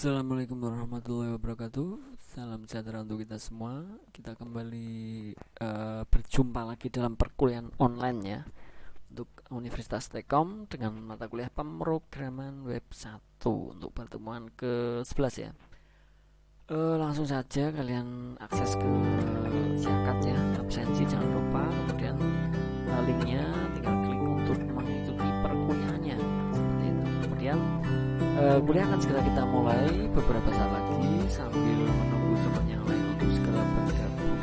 Assalamualaikum warahmatullahi wabarakatuh. Salam sejahtera untuk kita semua. Kita kembali berjumpa lagi dalam perkuliahan online ya untuk Universitas Telkom dengan mata kuliah pemrograman web 1 untuk pertemuan ke-11 ya. Langsung saja kalian akses ke Siakat ya, absensi jangan lupa, kemudian linknya tinggal klik untuk mengikuti perkuliahannya seperti itu. Kemudian kuliah akan segera kita mulai beberapa saat lagi sambil menunggu teman yang lain untuk segera bergabung.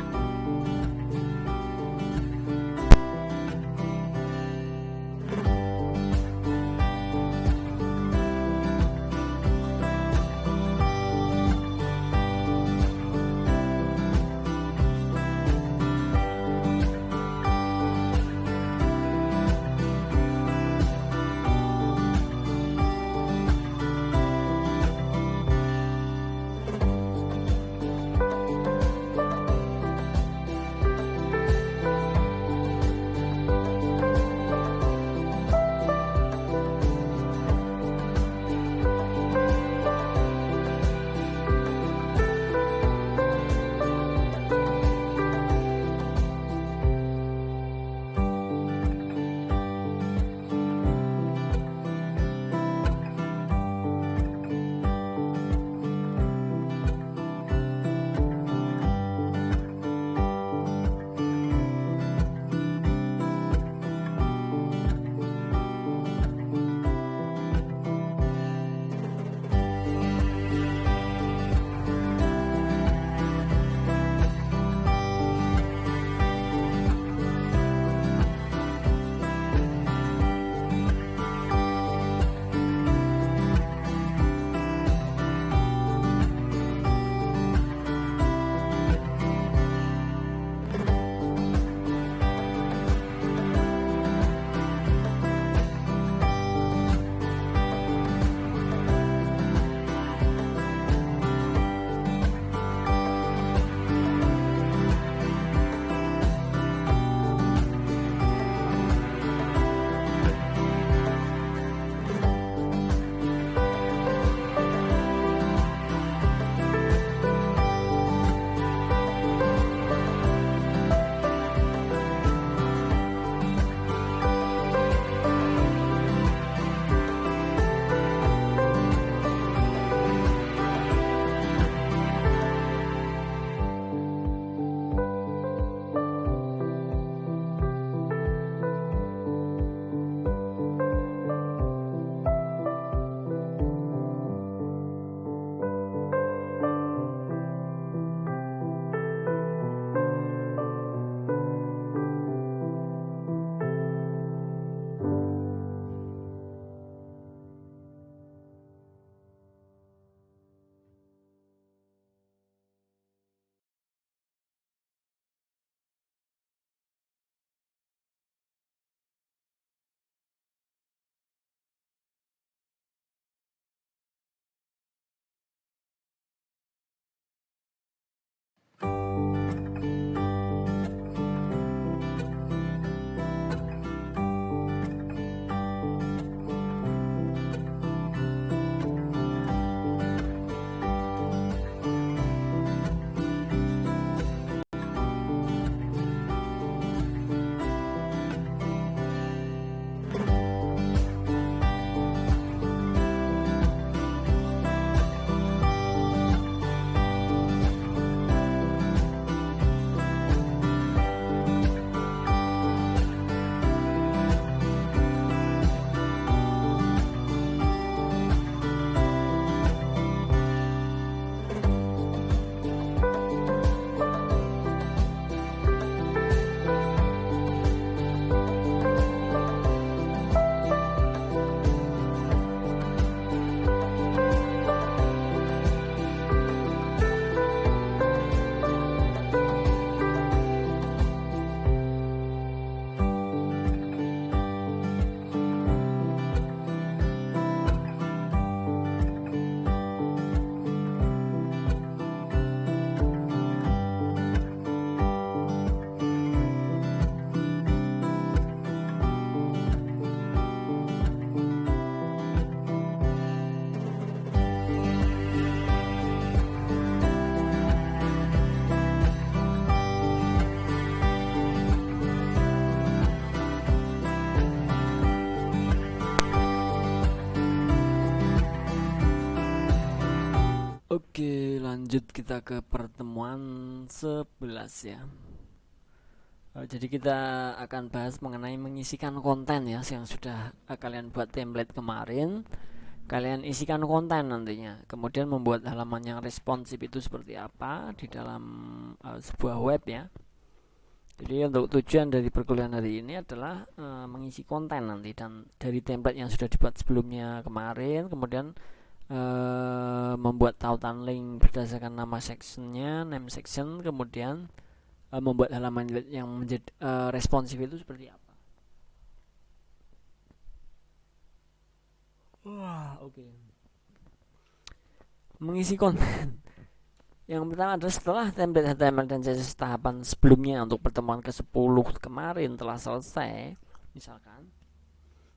lanjut kita ke pertemuan 11 ya. Jadi kita akan bahas mengenai mengisikan konten ya, yang sudah kalian buat template kemarin. Kalian isikan konten nantinya, kemudian membuat halaman yang responsif itu seperti apa di dalam sebuah web ya. Jadi untuk tujuan dari perkuliahan hari ini adalah mengisi konten nanti, dan dari template yang sudah dibuat sebelumnya kemarin, kemudian membuat tautan link berdasarkan nama sectionnya, name section, kemudian membuat halaman yang menjadi responsif itu seperti apa. Wah, oke. Mengisi konten. Yang pertama adalah setelah template HTML dan CSS tahapan sebelumnya untuk pertemuan ke-10 kemarin telah selesai, misalkan,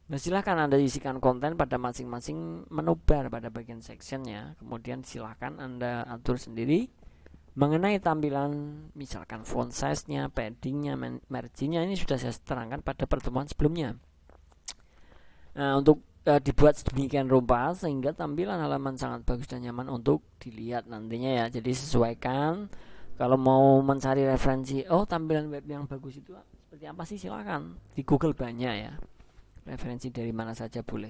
nah silahkan Anda isikan konten pada masing-masing menu bar pada bagian sectionnya. Kemudian silahkan Anda atur sendiri mengenai tampilan, misalkan font size-nya, padding-nya, margin-nya. Ini sudah saya terangkan pada pertemuan sebelumnya. Nah, untuk dibuat sedemikian rupa sehingga tampilan halaman sangat bagus dan nyaman untuk dilihat nantinya ya. Jadi sesuaikan. Kalau mau mencari referensi, tampilan web yang bagus itu seperti apa sih, silakan di Google banyak ya, referensi dari mana saja boleh.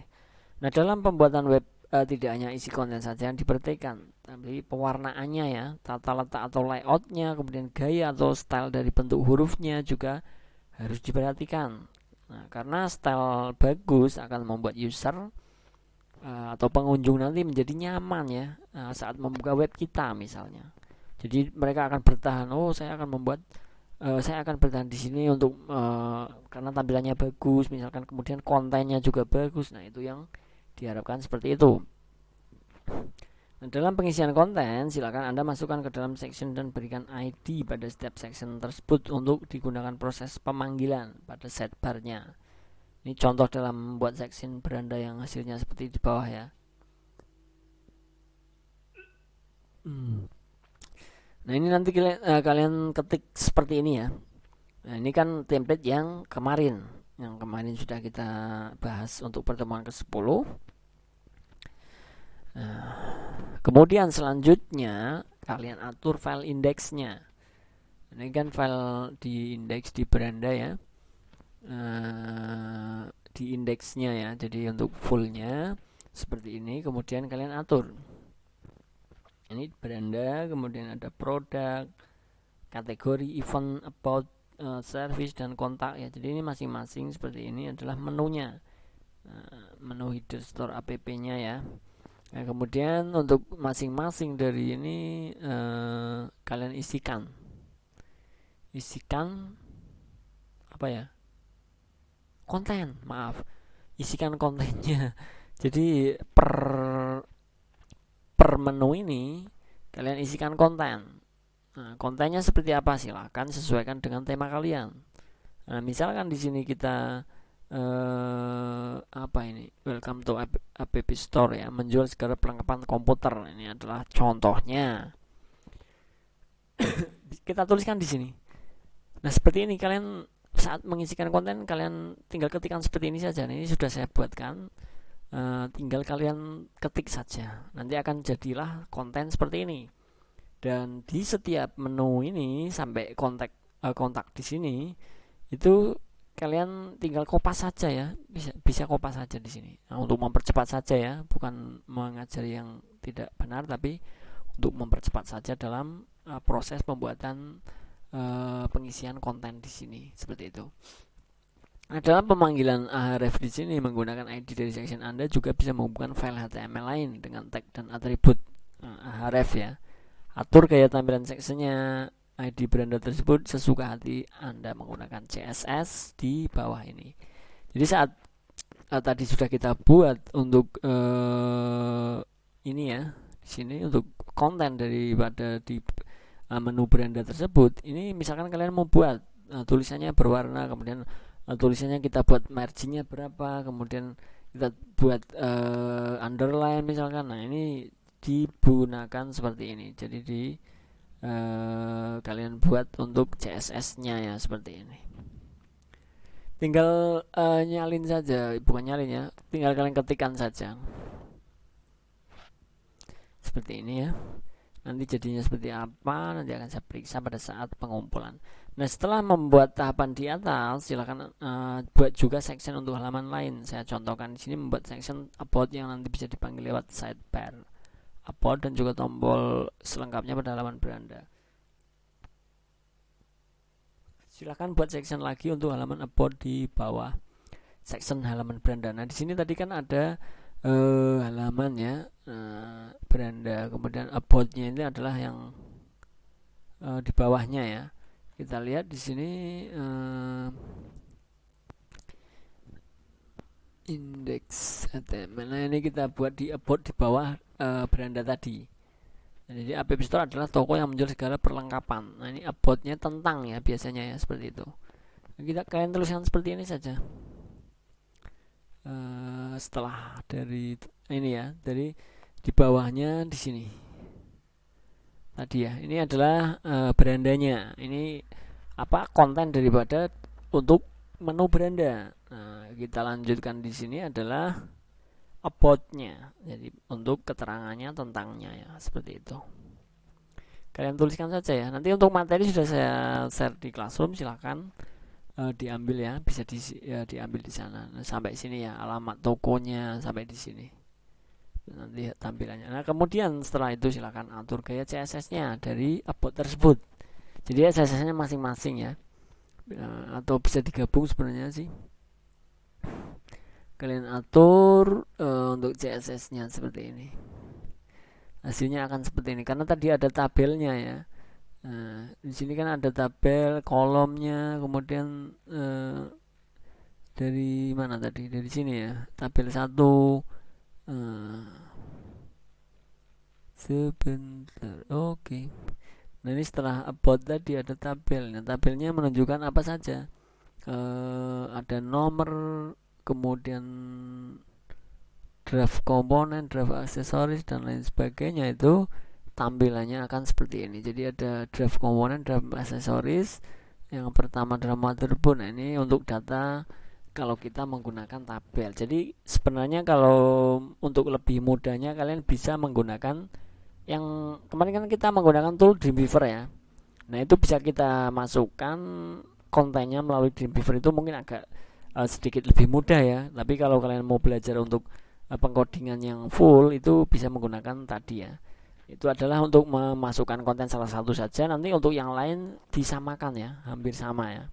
Nah, dalam pembuatan web tidak hanya isi konten saja yang diperhatikan, tapi pewarnaannya ya, tata letak atau layoutnya, kemudian gaya atau style dari bentuk hurufnya juga harus diperhatikan. Nah, karena style bagus akan membuat user atau pengunjung nanti menjadi nyaman ya saat membuka web kita misalnya. Jadi mereka akan bertahan, saya akan bertahan di sini untuk karena tampilannya bagus misalkan, kemudian kontennya juga bagus. Nah, itu yang diharapkan seperti itu. Nah, dalam pengisian konten, silakan Anda masukkan ke dalam section dan berikan ID pada setiap section tersebut untuk digunakan proses pemanggilan pada sidebar-nya. Ini contoh dalam membuat section beranda yang hasilnya seperti di bawah ya. Nah, ini nanti kalian ketik seperti ini ya. Nah, ini kan template yang kemarin sudah kita bahas untuk pertemuan ke-10. Nah, kemudian selanjutnya kalian atur file indeksnya. Ini kan file di indeks di beranda ya, di indeksnya ya. Jadi untuk fullnya seperti ini. Kemudian kalian atur. Ini beranda, kemudian ada produk, kategori, event, about, service, dan kontak ya. Jadi ini masing-masing seperti ini adalah menunya, menu header store app-nya ya. Nah, kemudian untuk masing-masing dari ini kalian isikan apa ya, konten, isikan kontennya. Jadi per menu ini kalian isikan konten. Nah, kontennya seperti apa, silahkan sesuaikan dengan tema kalian. Nah, misalkan di sini kita apa ini, welcome to app store ya, menjual segala perlengkapan komputer. Ini adalah contohnya. Kita tuliskan di sini. Nah, seperti ini kalian saat mengisikan konten kalian tinggal ketikkan seperti ini saja. Nah, ini sudah saya buatkan, tinggal kalian ketik saja, nanti akan jadilah konten seperti ini. Dan di setiap menu ini sampai kontak di sini itu kalian tinggal kopas saja ya, bisa kopas saja di sini. Nah, untuk mempercepat saja ya, bukan mengajari yang tidak benar, tapi untuk mempercepat saja dalam proses pembuatan pengisian konten di sini seperti itu. Nah, dalam pemanggilan ahref di sini menggunakan ID dari section Anda juga bisa menghubungkan file HTML lain dengan tag dan atribut ahref ya. Atur gaya tampilan sectionnya, ID beranda tersebut sesuka hati Anda menggunakan CSS di bawah ini. Jadi saat tadi sudah kita buat untuk ini ya, di sini untuk konten daripada di menu beranda tersebut. Ini misalkan kalian mau buat tulisannya berwarna, kemudian tulisannya kita buat marginnya berapa, kemudian kita buat underline misalkan. Nah, ini digunakan seperti ini. Jadi kalian buat untuk CSS-nya ya seperti ini. Tinggal nyalin saja, bukan nyalin ya, tinggal kalian ketikkan saja seperti ini ya. nanti jadinya seperti apa nanti akan saya periksa pada saat pengumpulan. Nah, setelah membuat tahapan di atas, silakan buat juga section untuk halaman lain. Saya contohkan di sini membuat section about yang nanti bisa dipanggil lewat sidebar, about, dan juga tombol selengkapnya pada halaman beranda. Silakan buat section lagi untuk halaman about di bawah section halaman beranda. Nah, di sini tadi kan ada halaman ya, beranda, kemudian about-nya ini adalah yang di bawahnya ya. Kita lihat di sini indeks HTML. Nah, ini kita buat di about di bawah beranda tadi. Jadi App Store adalah toko yang menjual segala perlengkapan. Nah, ini about-nya tentang ya biasanya ya, seperti itu. Nah, kalian tuliskan seperti ini saja. Setelah dari ini ya, dari di bawahnya di sini tadi ya, ini adalah berandanya. Ini apa, konten daripada untuk menu beranda. Nah, kita lanjutkan di sini adalah about-nya. Jadi untuk keterangannya tentangnya ya, seperti itu. Kalian tuliskan saja ya. Nanti untuk materi sudah saya share di Classroom, silahkan diambil ya, bisa diambil di sana. Nah, sampai sini ya, alamat tokonya sampai di sini. Nanti tampilannya. Nah, kemudian setelah itu silakan atur gaya CSS-nya dari about tersebut. Jadi CSS-nya masing-masing ya. Atau bisa digabung sebenarnya sih. Kalian atur untuk CSS-nya seperti ini. Hasilnya akan seperti ini karena tadi ada tabelnya ya. Nah, di sini kan ada tabel kolomnya, kemudian dari mana tadi? Dari sini ya. Tabel 1. Sebentar. Oke. Nah, ini setelah about tadi ada tabelnya. Tabelnya menunjukkan apa saja. Ada nomor, kemudian draft komponen, draft aksesoris, dan lain sebagainya. Itu tampilannya akan seperti ini. Jadi ada draft komponen, draft aksesoris. Yang pertama adalah motherboard. Nah, ini untuk data kalau kita menggunakan tabel. Jadi sebenarnya kalau untuk lebih mudahnya kalian bisa menggunakan yang kemarin kan kita menggunakan tool Dreamweaver ya. Nah, itu bisa kita masukkan kontennya melalui Dreamweaver, itu mungkin agak sedikit lebih mudah ya. Tapi kalau kalian mau belajar untuk pengkodingan yang full, itu bisa menggunakan tadi ya. Itu adalah untuk memasukkan konten salah satu saja. Nanti untuk yang lain disamakan ya, hampir sama ya.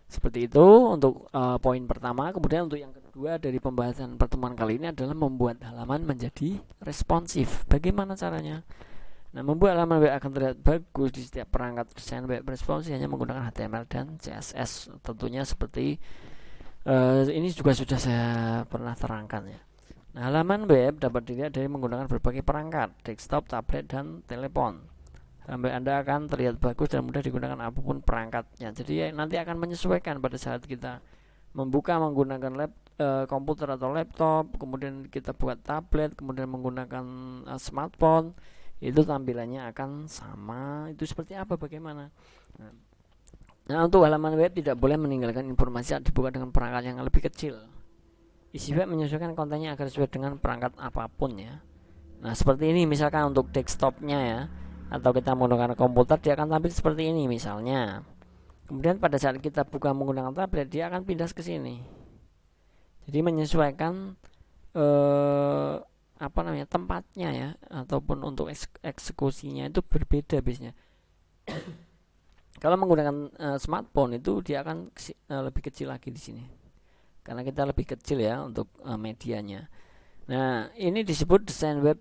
Seperti itu untuk poin pertama. Kemudian untuk yang kedua dari pembahasan pertemuan kali ini adalah membuat halaman menjadi responsif. Bagaimana caranya? Nah, membuat halaman web akan terlihat bagus di setiap perangkat. Desain web responsif hanya menggunakan HTML dan CSS. Tentunya seperti ini juga sudah saya pernah terangkan ya. Nah, halaman web dapat dilihat dari menggunakan berbagai perangkat, desktop, tablet, dan telepon. Sampai Anda akan terlihat bagus dan mudah digunakan apapun perangkatnya. Jadi nanti akan menyesuaikan pada saat kita membuka menggunakan komputer atau laptop, kemudian kita buat tablet, kemudian menggunakan smartphone, itu tampilannya akan sama. Itu seperti apa, bagaimana? Nah, untuk halaman web tidak boleh meninggalkan informasi saat dibuka dengan perangkat yang lebih kecil. Isi web menyesuaikan kontennya agar sesuai dengan perangkat apapun ya. Nah, seperti ini misalkan untuk desktopnya ya, atau kita menggunakan komputer, dia akan tampil seperti ini misalnya. Kemudian pada saat kita buka menggunakan tablet, dia akan pindah ke sini. Jadi menyesuaikan tempatnya ya, ataupun untuk eksekusinya itu berbeda biasanya. Kalau menggunakan smartphone itu dia akan lebih kecil lagi di sini. Karena kita lebih kecil ya untuk medianya. Nah, ini disebut desain web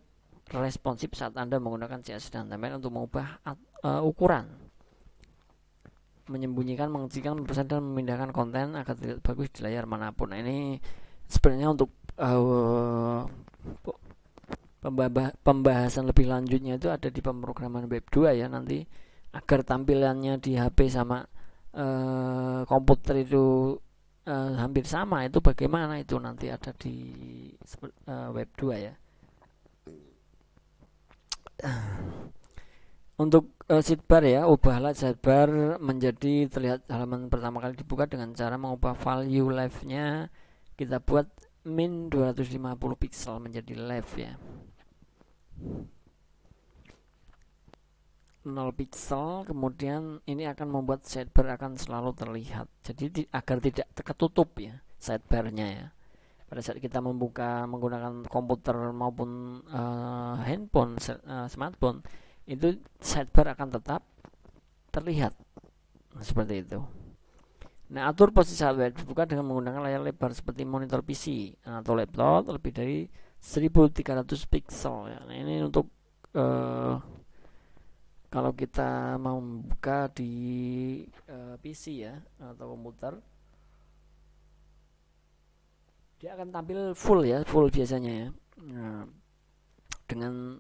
responsif saat Anda menggunakan CSS dan HTML untuk mengubah ukuran, menyembunyikan, mengecilkan, membesar, dan memindahkan konten agar terlihat bagus di layar manapun. Nah, ini sebenarnya untuk pembahasan lebih lanjutnya itu ada di pemrograman web 2 ya, nanti agar tampilannya di HP sama komputer itu hampir sama, itu bagaimana itu nanti ada di web 2 ya. Untuk sidebar ya, ubahlah sidebar menjadi terlihat halaman pertama kali dibuka dengan cara mengubah value left-nya. Kita buat min 250 pixel menjadi left ya. 0 pixel, kemudian ini akan membuat sidebar akan selalu terlihat. Jadi agar tidak tertutup ya sidebarnya ya. Pada saat kita membuka menggunakan komputer maupun handphone, smartphone, itu sidebar akan tetap terlihat. Nah, seperti itu. Nah, atur posisi saat web dibuka dengan menggunakan layar lebar seperti monitor PC atau laptop lebih dari 1300 pixel ya. Nah, ini untuk kalau kita mau membuka di PC ya atau komputer, dia akan tampil full ya, full biasanya ya. Nah, dengan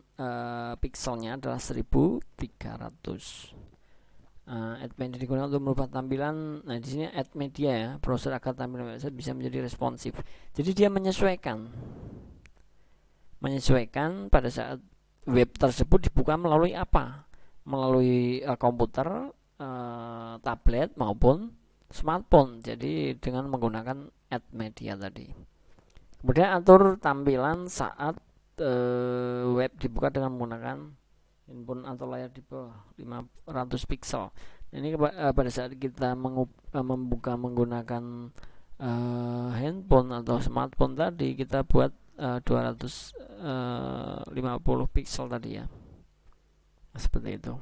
pixelnya adalah 1300. Add media digunakan untuk merubah tampilan. Nah, di sini add media ya, browser agar tampilan website bisa menjadi responsif. Jadi dia menyesuaikan pada saat web tersebut dibuka melalui apa? Melalui komputer, tablet maupun smartphone. Jadi dengan menggunakan add media tadi. Kemudian atur tampilan saat web dibuka dengan menggunakan handphone atau layar di bawah 500 pixel. Ini pada saat kita membuka menggunakan handphone atau smartphone tadi, kita buat 250 pixel tadi ya. Seperti itu.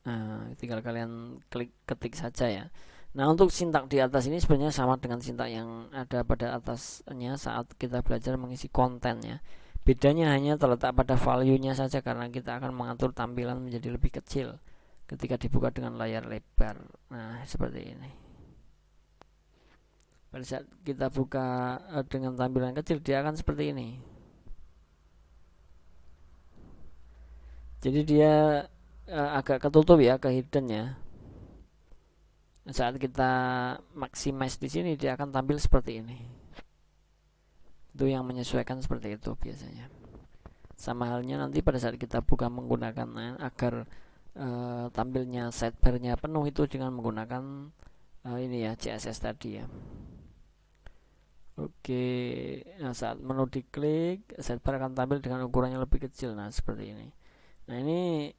Nah, tinggal kalian ketik saja ya. Nah, untuk sintak di atas ini sebenarnya sama dengan sintak yang ada pada atasnya saat kita belajar mengisi konten ya. Bedanya hanya terletak pada value-nya saja, karena kita akan mengatur tampilan menjadi lebih kecil ketika dibuka dengan layar lebar. Nah, seperti ini. Pada saat kita buka dengan tampilan kecil, dia akan seperti ini. Jadi dia agak ketutup ya, ke hidden ya. Saat kita maximize di sini, dia akan tampil seperti ini. Itu yang menyesuaikan seperti itu biasanya. Sama halnya nanti pada saat kita buka menggunakan agar tampilnya sidebarnya penuh itu dengan menggunakan ini ya, CSS tadi ya. Oke, nah saat menu diklik, sidebar akan tampil dengan ukurannya lebih kecil. Nah, seperti ini. Nah, ini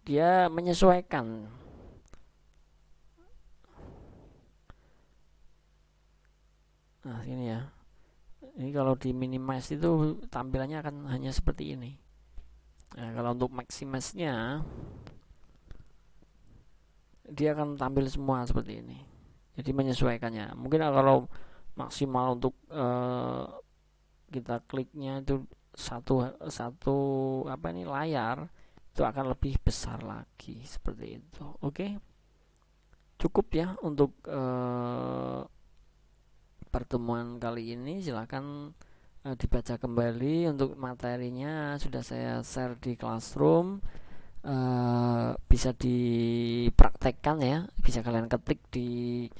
dia menyesuaikan. Nah, ini ya. Ini kalau di minimize itu tampilannya akan hanya seperti ini. Nah, kalau untuk maximize-nya, dia akan tampil semua seperti ini. Jadi menyesuaikannya. Mungkin kalau maksimal untuk kita kliknya itu satu apa ini layar, itu akan lebih besar lagi seperti itu. Oke, cukup ya untuk pertemuan kali ini. Silahkan dibaca kembali. Untuk materinya sudah saya share di Classroom, bisa dipraktekkan ya, bisa kalian ketik di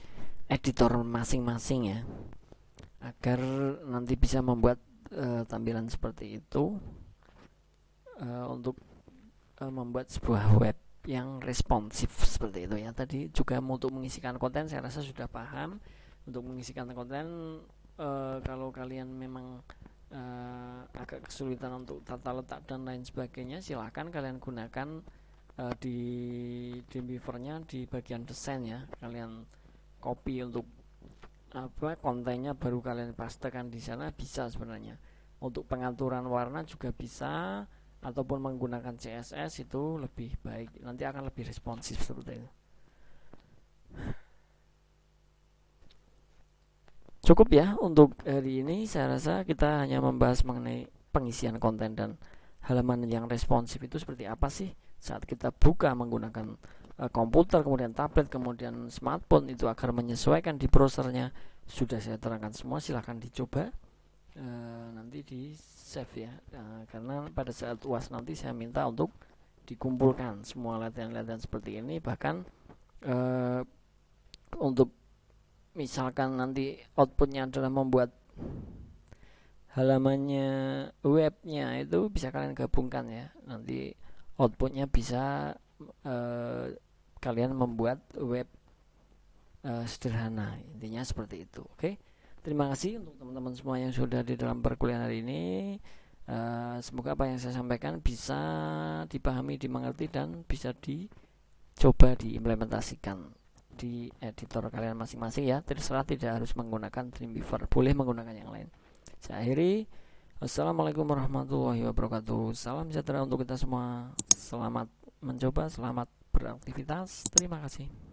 editor masing-masing ya, agar nanti bisa membuat tampilan seperti itu untuk membuat sebuah web yang responsif seperti itu ya. Tadi juga untuk mengisikan konten saya rasa sudah paham. Untuk mengisikan konten, kalau kalian memang agak kesulitan untuk tata letak dan lain sebagainya, silahkan kalian gunakan di Dreamweaver-nya di bagian desain ya. Kalian copy untuk kontennya, baru kalian pastekan di sana, bisa sebenarnya. Untuk pengaturan warna juga bisa, ataupun menggunakan CSS itu lebih baik, nanti akan lebih responsif seperti itu. Cukup ya untuk hari ini. Saya rasa kita hanya membahas mengenai pengisian konten dan halaman yang responsif itu seperti apa sih saat kita buka menggunakan komputer, kemudian tablet, kemudian smartphone, itu agar menyesuaikan di browsernya. Sudah saya terangkan semua, silahkan dicoba, nanti di save ya, karena pada saat UAS nanti saya minta untuk dikumpulkan semua latihan-latihan seperti ini. Bahkan untuk misalkan nanti outputnya adalah membuat halamannya webnya, itu bisa kalian gabungkan ya. Nanti outputnya bisa kalian membuat web sederhana, intinya seperti itu. Oke, terima kasih untuk teman-teman semua yang sudah di dalam perkuliahan hari ini. Semoga apa yang saya sampaikan bisa dipahami, dimengerti, dan bisa dicoba diimplementasikan di editor kalian masing-masing ya. Terserah, tidak harus menggunakan Dreamweaver, boleh menggunakan yang lain. Saya akhiri. Assalamualaikum warahmatullahi wabarakatuh. Salam sejahtera untuk kita semua. Selamat mencoba, selamat beraktivitas. Terima kasih.